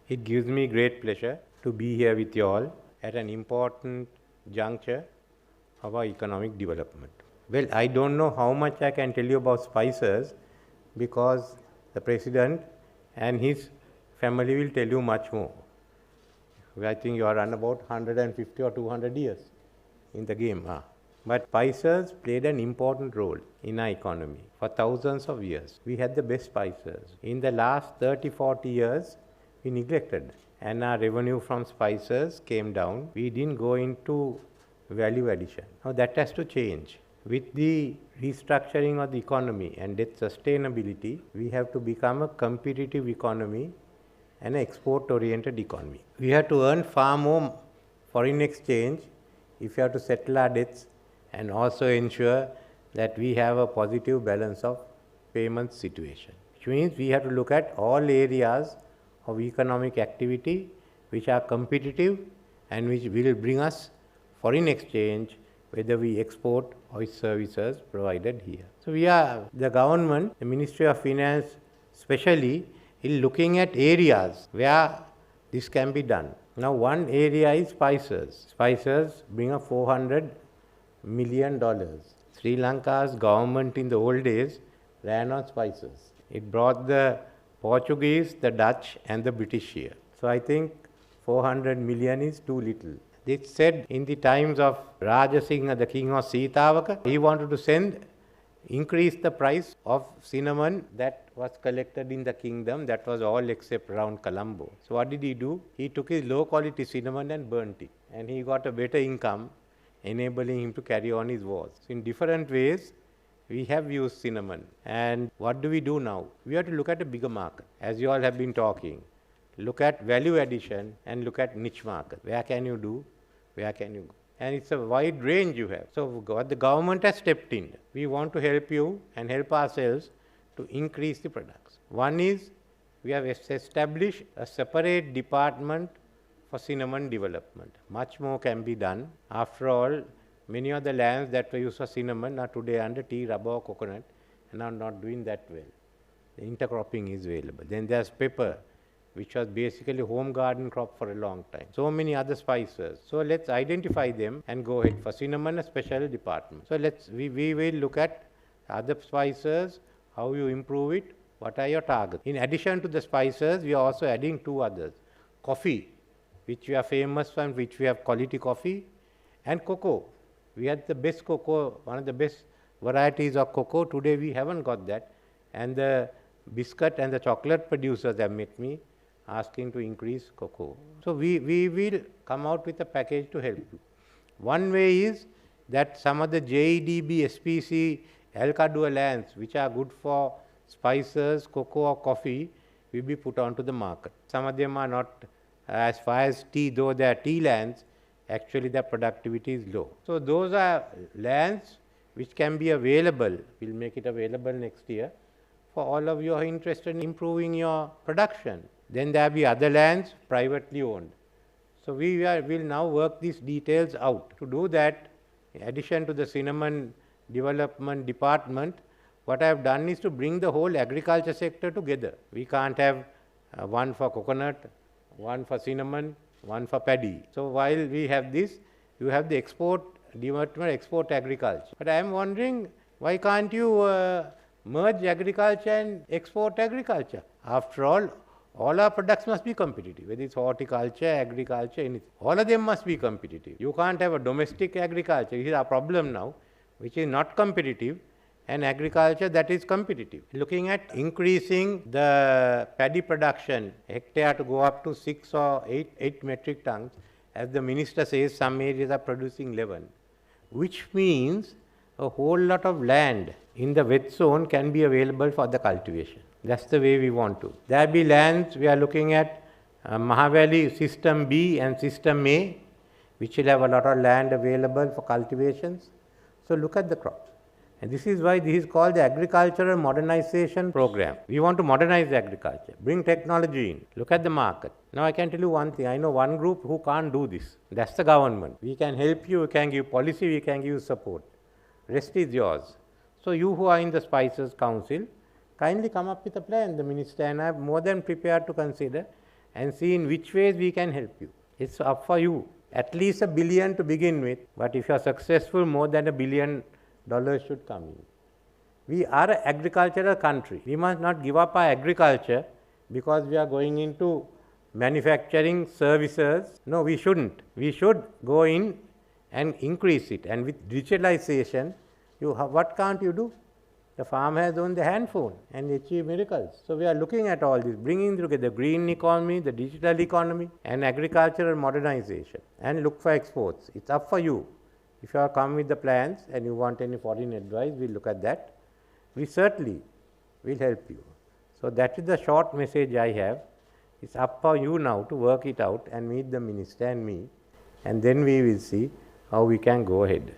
It gives me great pleasure to be here with you all at an important juncture of our economic development. Well, I don't know how much I can tell you about spices because the President and his family will tell you much more. I think you are run about 150 or 200 years in the game. But spices played an important role in our economy for thousands of years. We had the best spices. In the last 30-40 years, we neglected and our revenue from spices came down. We didn't go into value addition. Now that has to change. With the restructuring of the economy and its sustainability, we have to become a competitive economy and an export-oriented economy. We have to earn far more foreign exchange if we have to settle our debts and also ensure that we have a positive balance of payment situation. Which means we have to look at all areas of economic activity which are competitive and which will bring us foreign exchange whether we export or services provided here. So we are, the government, the Ministry of Finance especially, is looking at areas where this can be done. Now one area is spices. Spices bring up $400 million. Sri Lanka's government in the old days ran on spices. It brought the Portuguese, the Dutch and the British here. So I think 400 million is too little. It said in the times of Rajasingha, the king of Sitavaka, he wanted to increase the price of cinnamon that was collected in the kingdom. That was all except around Colombo. So what did he do? He took his low quality cinnamon and burnt it. And he got a better income, enabling him to carry on his wars. So in different ways, we have used cinnamon. And what do we do now? We have to look at a bigger market, as you all have been talking. Look at value addition and look at niche market. Where can you do? Where can you go? And it's a wide range you have. So what the government has stepped in. We want to help you and help ourselves to increase the products. One is we have established a separate department for cinnamon development. Much more can be done. After all, many of the lands that were used for cinnamon are today under tea, rubber or coconut and are not doing that well. The intercropping is available. Then there's pepper, which was basically home garden crop for a long time. So many other spices. So let's identify them and go ahead. For cinnamon, a special department. So we will look at other spices, how you improve it, what are your targets. In addition to the spices, we are also adding two others. Coffee, which we are famous for, which we have quality coffee, and cocoa. We had the best cocoa, one of the best varieties of cocoa. Today we haven't got that. And the biscuit and the chocolate producers have met me asking to increase cocoa. So we will come out with a package to help you. One way is that some of the JEDB, SPC, Alcadua lands which are good for spices, cocoa or coffee will be put onto the market. Some of them are not as far as tea, though they are tea lands, actually the productivity is low. So those are lands which can be available. We'll make it available next year for all of you who are interested in improving your production. Then there will be other lands privately owned. So we will now work these details out. To do that, in addition to the cinnamon development department, what I have done is to bring the whole agriculture sector together. We can't have one for coconut, one for cinnamon, one for paddy. So while we have this, you have the export development, export agriculture. But I am wondering, why can't you merge agriculture and export agriculture? After all our products must be competitive, whether it's horticulture, agriculture, anything. All of them must be competitive. You can't have a domestic agriculture. This is our problem now, which is not competitive, and agriculture that is competitive. Looking at increasing the paddy production hectare to go up to 6 or 8 metric tons, as the minister says, some areas are producing 11, which means a whole lot of land in the wet zone can be available for the cultivation. That's the way we want to. There will be lands we are looking at, Mahavalley System B and System A, which will have a lot of land available for cultivations. So look at the crops. And this is why this is called the Agricultural Modernization Program. We want to modernize agriculture, bring technology in, look at the market. Now I can tell you one thing, I know one group who can't do this. That's the government. We can help you, we can give policy, we can give support. Rest is yours. So you who are in the Spices Council, kindly come up with a plan, the minister and I am more than prepared to consider and see in which ways we can help you. It's up for you. At least $1 billion to begin with, but if you are successful, more than $1 billion should come in. We are an agricultural country. We must not give up our agriculture because we are going into manufacturing services. No, we shouldn't. We should go in and increase it. And with digitalization, what can't you do? The farmer has only the handphone and achieve miracles. So we are looking at all this, bringing together the green economy, the digital economy, and agricultural modernization, and look for exports. It's up for you. If you are come with the plans and you want any foreign advice, we'll look at that. We certainly will help you. So that is the short message I have. It's up for you now to work it out and meet the minister and me, and then we will see how we can go ahead.